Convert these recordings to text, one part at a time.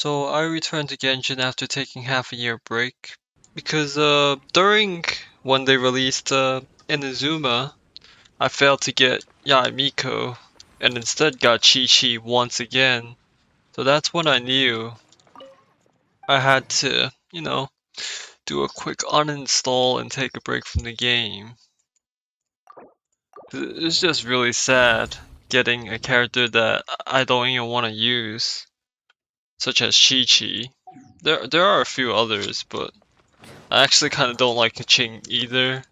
So I returned to Genshin after taking half a year break because during when they released Inazuma, I failed to get Yaimiko and instead got Chi-Chi once again. So that's when I knew I had to, do a quick uninstall and take a break from the game. It's just really sad getting a character that I don't even want to use, such as Chi-Chi. There are a few others, but I actually kind of don't like Kaching either.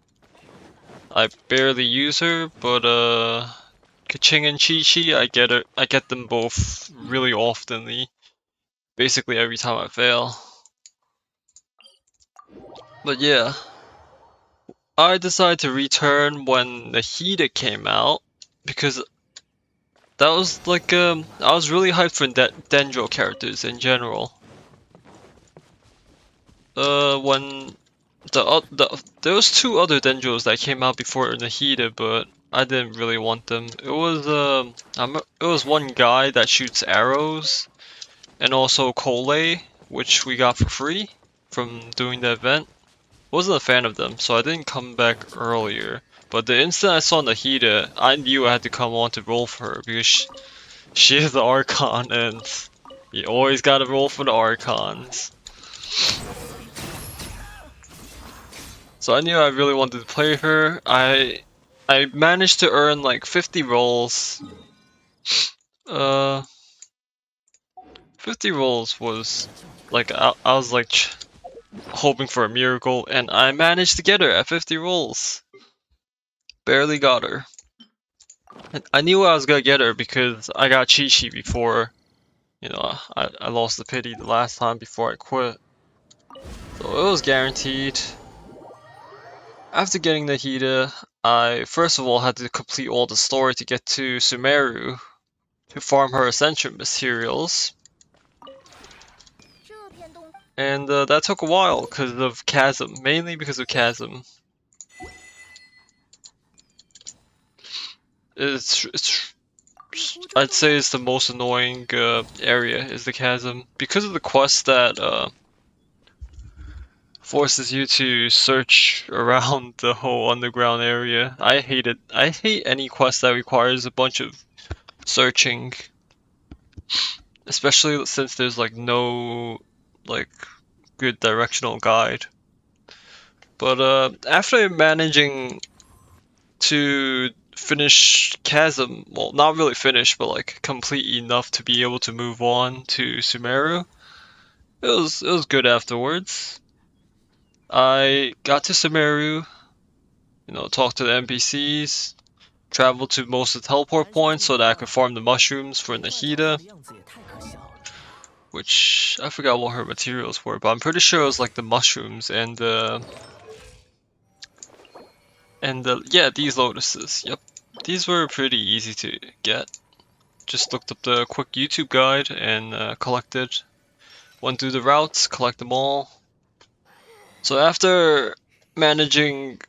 I barely use her, but Kaching and Chi-Chi, I get them both really oftenly, basically every time I fail. But yeah, I decided to return when the Hida came out because that was like I was really hyped for Dendro characters in general. When there was two other Dendros that came out before Nahida, but I didn't really want them. It was one guy that shoots arrows, and also Kole, which we got for free from doing the event. Wasn't a fan of them, so I didn't come back earlier. But the instant I saw Nahida, I knew I had to come on to roll for her because she is the Archon, and you always gotta roll for the Archons. So I knew I really wanted to play her. I managed to earn like 50 rolls. Uh, 50 rolls was like I was like hoping for a miracle, and I managed to get her at 50 rolls. Barely got her. And I knew I was gonna get her because I got Chi-Chi before. I lost the pity the last time before I quit. So it was guaranteed. After getting the Hida, I first of all had to complete all the story to get to Sumeru to farm her Ascension materials. And that took a while because of Chasm, mainly because of Chasm. It's I'd say it's the most annoying area is the Chasm because of the quest that forces you to search around the whole underground area. I hate it. I hate any quest that requires a bunch of searching, especially since there's like no like good directional guide. But after managing to finish Chasm, well, not really finish, but like complete enough to be able to move on to Sumeru, it was good afterwards. I got to Sumeru, talked to the NPCs, traveled to most of the teleport points so that I could farm the mushrooms for Nahida, which I forgot what her materials were, but I'm pretty sure it was like the mushrooms and yeah, these lotuses. Yep, these were pretty easy to get. Just looked up the quick YouTube guide and collected. Went through the routes, collect them all. So after managing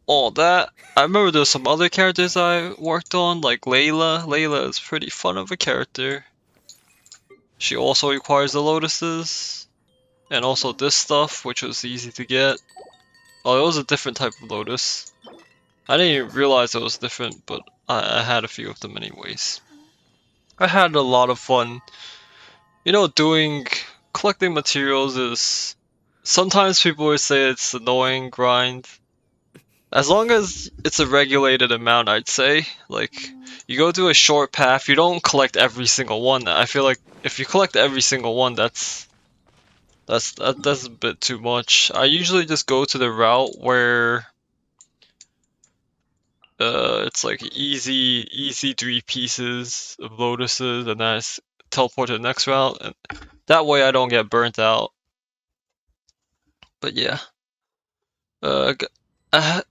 all that, I remember there's some other characters I worked on, like Layla. Layla is pretty fun of a character. She also requires the lotuses, and also this stuff, which was easy to get. Oh, it was a different type of lotus. I didn't even realize it was different, but I had a few of them anyways. I had a lot of fun. Doing collecting materials is sometimes people would say it's annoying grind. As long as it's a regulated amount, I'd say. Like, you go to a short path, you don't collect every single one. I feel like if you collect every single one, that's a bit too much. I usually just go to the route where it's like easy 3 pieces of lotuses, and then I teleport to the next route, and that way I don't get burnt out. But yeah, uh, I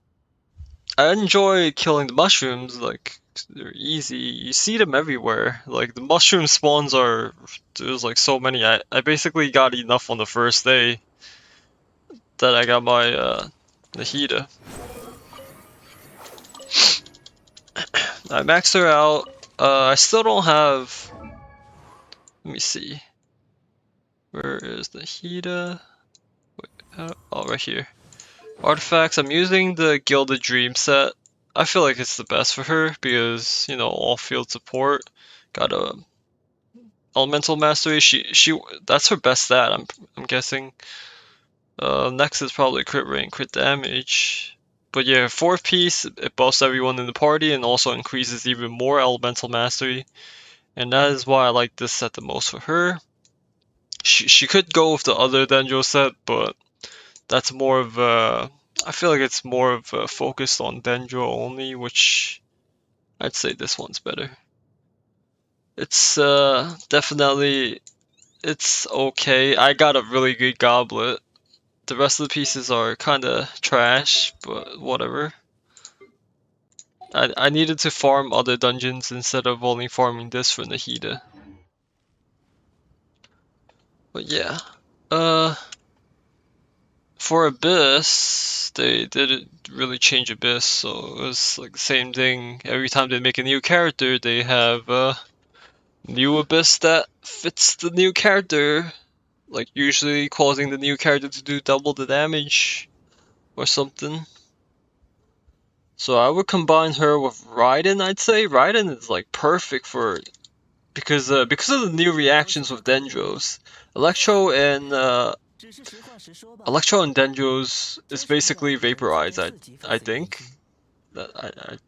I enjoy killing the mushrooms. Like they're easy. You see them everywhere. Like the mushroom spawns there's like so many. I basically got enough on the first day that I got my Nahida. I maxed her out. I still don't have. Let me see. Where is the Hida? Oh, right here. Artifacts. I'm using the Gilded Dream set. I feel like it's the best for her because, you know, all field support. Got a elemental mastery. She that's her best stat. I'm guessing. Next is probably crit rate and crit damage. But yeah, fourth piece, it buffs everyone in the party and also increases even more elemental mastery. And that is why I like this set the most for her. She could go with the other Dendro set, but that's more of a, I feel like it's more of a focused on Dendro only, which I'd say this one's better. It's definitely, it's okay. I got a really good goblet. The rest of the pieces are kinda trash, but whatever. I needed to farm other dungeons instead of only farming this for Nahida. But yeah. For Abyss, they didn't really change Abyss, so it was like the same thing. Every time they make a new character, they have a new Abyss that fits the new character. Like usually causing the new character to do double the damage or something. So I would combine her with Raiden, I'd say. Raiden is like perfect for because of the new reactions with Dendros. Electro and Dendros is basically vaporized. I think that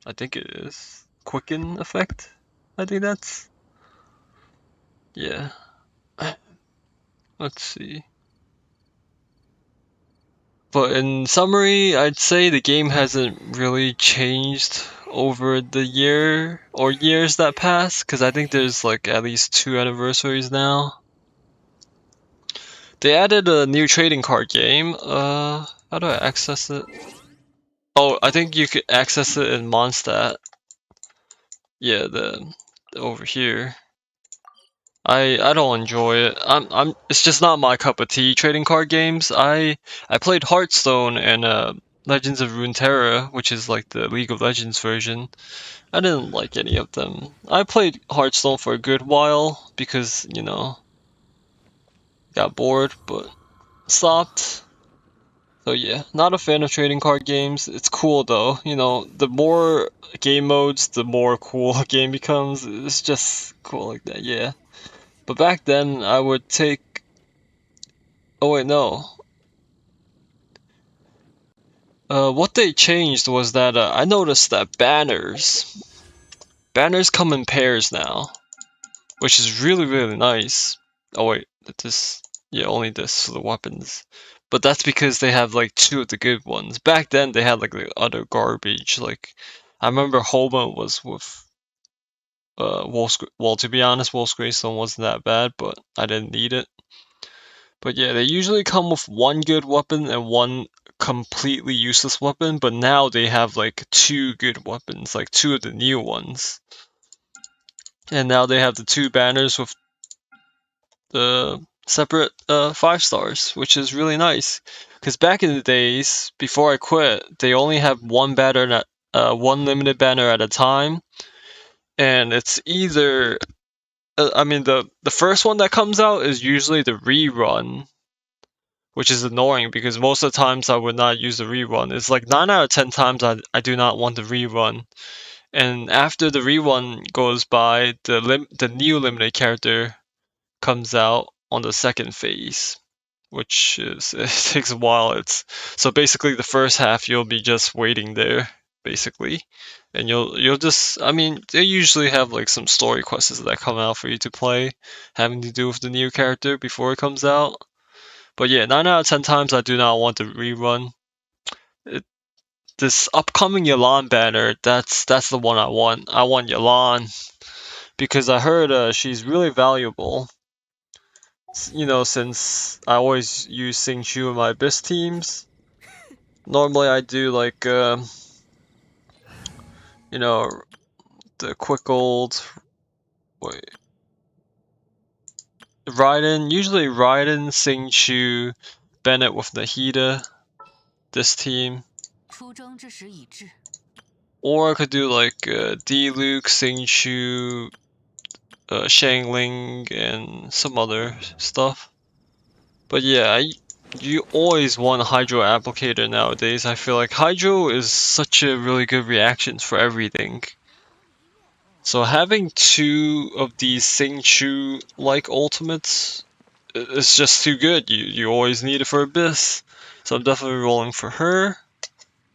I think it is quicken effect. I think that's yeah. Let's see. But in summary, I'd say the game hasn't really changed over the year or years that pass, because I think there's like at least 2 anniversaries now. They added a new trading card game. How do I access it? Oh, I think you could access it in Mondstadt. Yeah, the over here. I don't enjoy it. It's just not my cup of tea. Trading card games. I played Hearthstone and Legends of Runeterra, which is like the League of Legends version. I didn't like any of them. I played Hearthstone for a good while because, you know, got bored, but stopped. So yeah, not a fan of trading card games. It's cool though. You know, the more game modes, the more cool a game becomes. It's just cool like that, yeah. But back then, I would take. Oh wait, no. What they changed was that I noticed that banners come in pairs now, which is really nice. Oh wait, this, yeah, only this for the weapons. But that's because they have like 2 of the good ones. Back then they had like the other garbage. Like I remember Homa was with well, to be honest, Wolf's Greystone wasn't that bad, but I didn't need it. But yeah, they usually come with 1 good weapon and 1 completely useless weapon, but now they have like 2 good weapons, like 2 of the new ones. And now they have the 2 banners with the separate 5 stars, which is really nice. Because back in the days, before I quit, they only have 1 limited banner at a time, and it's either I mean the first one that comes out is usually the rerun, which is annoying because most of the times I would not use the rerun. It's like 9 out of 10 times I do not want the rerun. And after the rerun goes by, the new limited character comes out on the second phase, which is it takes a while. It's so basically the first half you'll be just waiting there, basically. And you'll just, I mean, they usually have like some story quests that come out for you to play, having to do with the new character before it comes out. But yeah, 9 out of 10 times I do not want the rerun. It, this upcoming Yalan banner, that's the one I want. I want Yalan because I heard she's really valuable. You know, since I always use Sing Chu in my Abyss teams. Normally I do like, you know, the quick old, wait, Raiden, usually Raiden, Sing Chu, Bennett with Nahida, this team. Or I could do like D Luke, Sing Chu, Shangling and some other stuff. But yeah, you always want a Hydro applicator nowadays. I feel like Hydro is such a really good reaction for everything. So having two of these Singchu like ultimates is just too good. You always need it for Abyss. So I'm definitely rolling for her,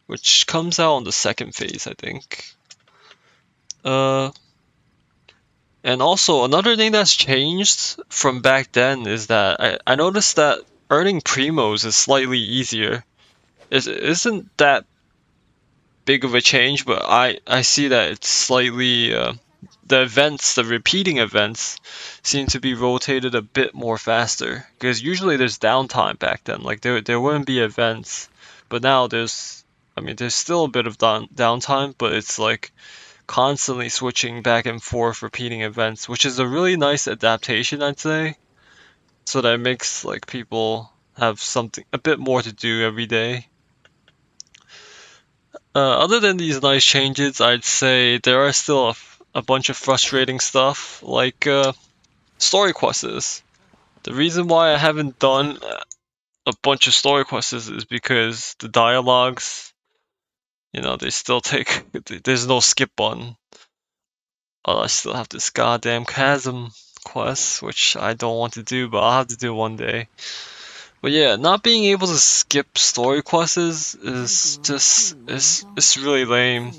which comes out on the second phase, I think. Uh, and also another thing that's changed from back then is that I noticed that earning primos is slightly easier. It isn't that big of a change, but I see that it's slightly the events, the repeating events, seem to be rotated a bit more faster. Because usually there's downtime back then, like there wouldn't be events, but now I mean, there's still a bit of downtime, but it's like constantly switching back and forth, repeating events, which is a really nice adaptation, I'd say. So that makes like people have something a bit more to do every day. Other than these nice changes, I'd say there are still a bunch of frustrating stuff, like story quests. The reason why I haven't done a bunch of story quests is because the dialogues, they still take. There's no skip button. I still have this goddamn chasm quest, which I don't want to do, but I'll have to do one day. But yeah, not being able to skip story quests is just it's really lame.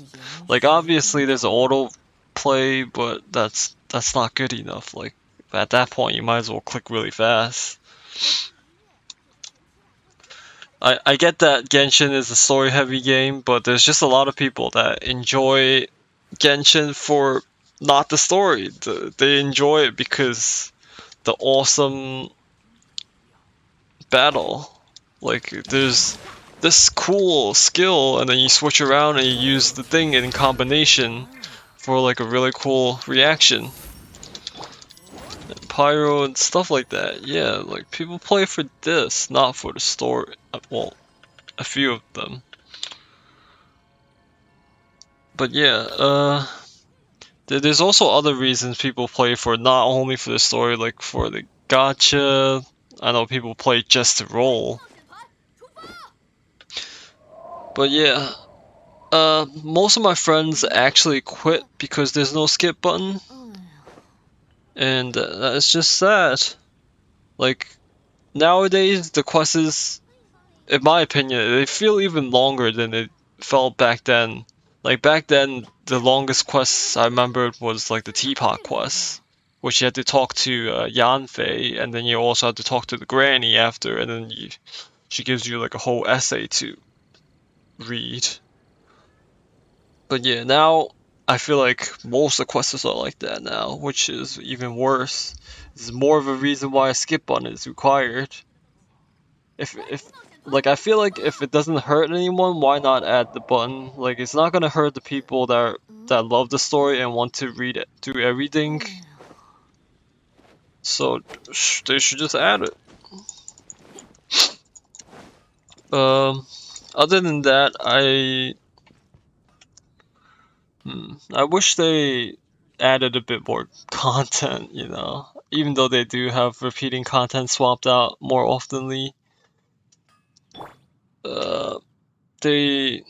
Like obviously there's auto play, but that's not good enough. Like at that point you might as well click really fast. I get that Genshin is a story heavy game, but there's just a lot of people that enjoy Genshin for not the story. They enjoy it because the awesome battle. Like there's this cool skill and then you switch around and you use the thing in combination for like a really cool reaction. And pyro and stuff like that. Yeah, like people play for this, not for the story. Well, a few of them. But yeah, there's also other reasons people play for, not only for the story, like for the gacha. I know people play just to roll. But yeah, most of my friends actually quit because there's no skip button, and it's just sad. Like nowadays, the quests, in my opinion, they feel even longer than it felt back then. Like back then, the longest quests I remembered was like the teapot quest, which you had to talk to Yanfei, and then you also had to talk to the granny after, and then she gives you like a whole essay to read. But yeah, now I feel like most of the quests are like that now, which is even worse. This is more of a reason why a skip button is required. If like I feel like if it doesn't hurt anyone, why not add the button? Like it's not gonna hurt the people that love the story and want to read it through everything. So they should just add it. Other than that, I wish they added a bit more content, even though they do have repeating content swapped out more oftenly. Uh, they,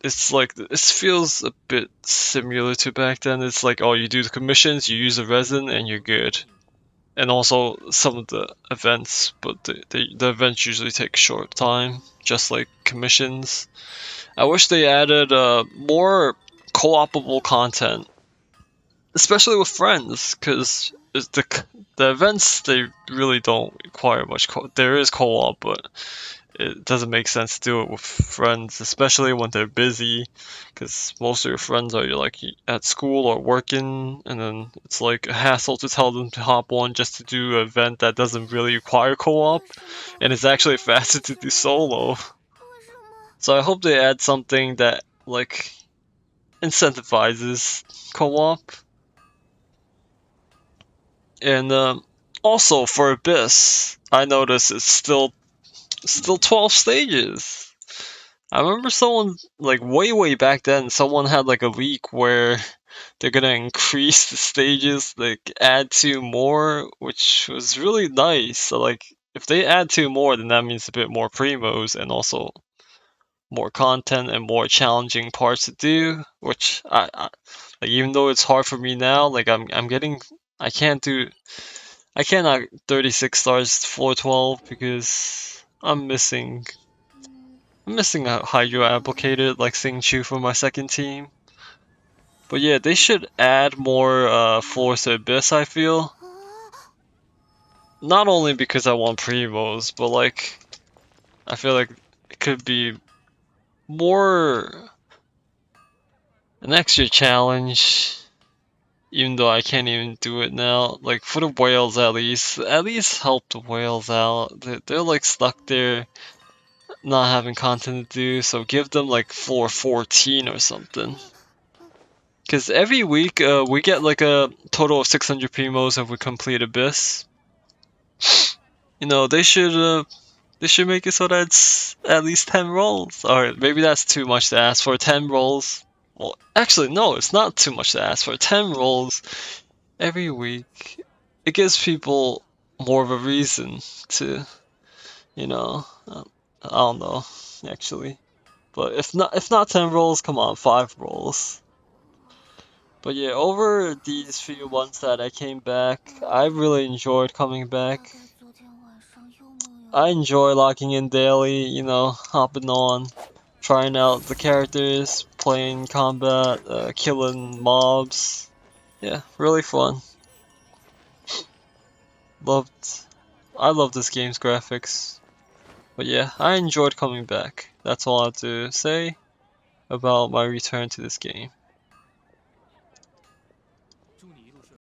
it's like, this feels a bit similar to back then. It's like, oh, you do the commissions, you use the resin, and you're good. And also some of the events, but the events usually take a short time, just like commissions. I wish they added more co-opable content, especially with friends, because the events, they really don't require much. There is co-op, but it doesn't make sense to do it with friends, especially when they're busy, because most of your friends are like at school or working, and then it's like a hassle to tell them to hop on just to do an event that doesn't really require co-op, and it's actually faster to do solo. So I hope they add something that like incentivizes co-op. And also for Abyss, I noticed it's still 12 stages. I remember someone like way back then, someone had like a leak where they're gonna increase the stages, like add two more, which was really nice. So like if they add two more, then that means a bit more primos and also more content and more challenging parts to do. Which I like, even though it's hard for me now, like I'm getting I can't do I cannot 36 stars 412 because I'm missing a Hydro applicated like Sing Chu for my second team. But yeah, they should add more floors to Abyss, I feel. Not only because I want Primos, but like I feel like it could be more an extra challenge, even though I can't even do it now. Like for the whales at least help the whales out. They're like stuck there not having content to do, so give them like floor 14 or something. Because every week we get like a total of 600 primos if we complete Abyss. You know, they should make it so that it's at least 10 rolls. Or maybe that's too much to ask for. 10 rolls. Well, actually, no, it's not too much to ask for. 10 rolls every week. It gives people more of a reason to, you know, I don't know, actually. But if not 10 rolls, come on, 5 rolls. But yeah, over these few months that I came back, I really enjoyed coming back. I enjoy locking in daily, you know, hopping on, trying out the characters, playing combat, killing mobs. Yeah, really fun. Loved, I love this game's graphics. But yeah, I enjoyed coming back. That's all I have to say about my return to this game.